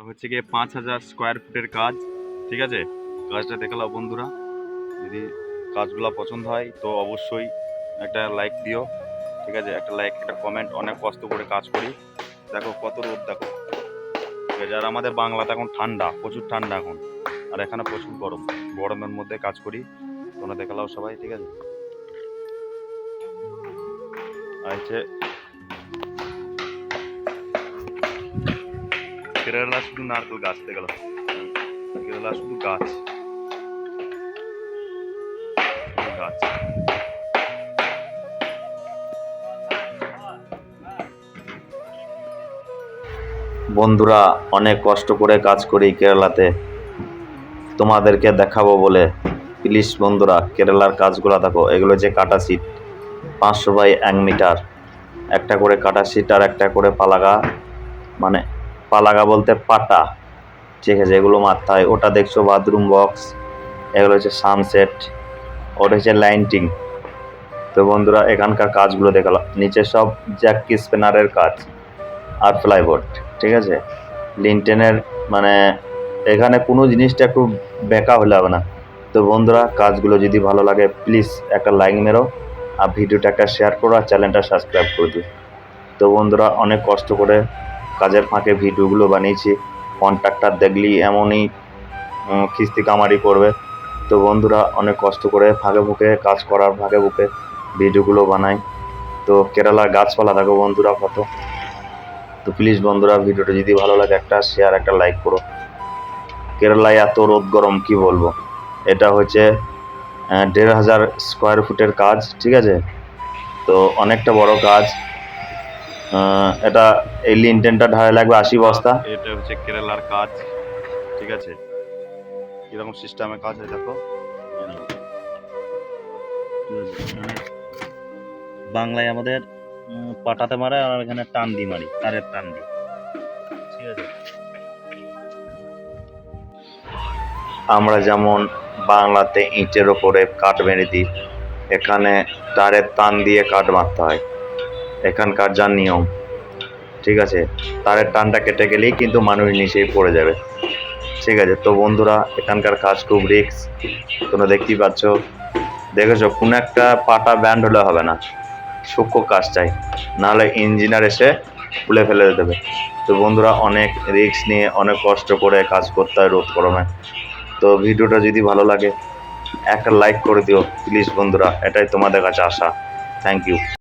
হচ্ছে গিয়ে 5,000 স্কোয়ার ফুটের কাজ। ঠিক আছে, কাজটা দেখালাম বন্ধুরা। যদি কাজগুলো পছন্দ হয় তো অবশ্যই একটা লাইক দিও। ঠিক আছে, একটা লাইক একটা কমেন্ট। অনেক কষ্ট করে কাজ করি, দেখো কত রোদ, দেখো। ঠিক আছে, আর আমাদের বাংলাতে এখন ঠান্ডা, প্রচুর ঠান্ডা এখন, আর এখানে প্রচুর গরম। গরমের মধ্যে কাজ করি, তোমরা দেখালাও সবাই। ঠিক আছে, আর হচ্ছে কেরালা শুধু নারকেল গাছ দেখালো, কেরালা শুধু গাছ গাছ। বন্ধুরা অনেক কষ্ট করে কাজ করি কেরালাতে, তোমাদেরকে দেখাবো বলে। প্লিজ বন্ধুরা কেরালার কাজগুলো দেখো। এগুলো যে কাটা সিট 500 বাই 1 মিটার, একটা করে কাটা সিট আর একটা করে পালাগা, মানে পালাগা বলতে পাটা। ঠিক আছে, এগুলো মারতে হয়। ওটা দেখছো বাথরুম বক্স, এগুলো হচ্ছে সানসেট, ওটা হচ্ছে লাইটিং। তো বন্ধুরা এখানকার কাজগুলো দেখালো, নিচে সব জ্যাক স্প্যানারের কাজ আর প্লাইবোর্ড। ঠিক আছে, লিনটেনের, মানে এখানে কোনো জিনিসটা একটু বেঁকা হলে হবে না। তো বন্ধুরা কাজগুলো যদি ভালো লাগে প্লিজ একটা লাইক মেরো, আর ভিডিওটা একটা শেয়ার করো, আর চ্যানেলটা সাবস্ক্রাইব করে দিও। তো বন্ধুরা অনেক কষ্ট করে কাজের ফাঁকে ভিডিওগুলো বানিয়েছি। কন্ট্রাক্টর দেখলেই এমনই খিস্তি কামারি করবে। তো বন্ধুরা অনেক কষ্ট করে ফাঁকে ফুঁকে কাজ করার ফাঁকে ফুঁকে ভিডিওগুলো বানাই। তো কেরালার গাছপালা দেখো বন্ধুরা কত। তো প্লিজ বন্ধুরা ভিডিওটা যদি ভালো লাগে একটা শেয়ার একটা লাইক করো। কেরালায় এত রোদ গরম কি বলবো। এটা হচ্ছে 1,500 স্কোয়ার ফুটের কাজ। ঠিক আছে, তো অনেকটা বড় কাজ। এটা এই লিনটেনটা ঢালাই লাগবে 80 বস্তা। এটা হচ্ছে কেরালার কাজ। ঠিক আছে, কিরকম সিস্টেমে কাজ হয় দেখো। বাংলায় আমাদের পাটাতে মারে, আর এখানে টান দি মারি, তারের টান দি। ঠিক আছে, আমরা যেমন বাংলাতে ইটের ওপরে কাঠ মেরে দিই, এখানে তারের টান দিয়ে কাঠ মারতে হয়, এখানকার যা নিয়ম। ঠিক আছে, তারের টানটা কেটে গেলেই কিন্তু মানুষ নিচেই পড়ে যাবে। ঠিক আছে, তো বন্ধুরা এখানকার কাজ খুব রিস্ক, তোমরা দেখতেই পাচ্ছ। দেখেছো, কোনো একটা পাটা ব্যান্ড হলে হবে না, সূক্ষ্ম কাজ চাই, নাহলে ইঞ্জিনিয়ার এসে খুলে ফেলে দেবে। তো বন্ধুরা অনেক রিস্ক নিয়ে অনেক কষ্ট করে কাজ করতে হয় রোদ গরমে। তো ভিডিওটা যদি ভালো লাগে একটা লাইক করে দিও প্লিজ বন্ধুরা, এটাই তোমাদের কাছে আশা। Thank you.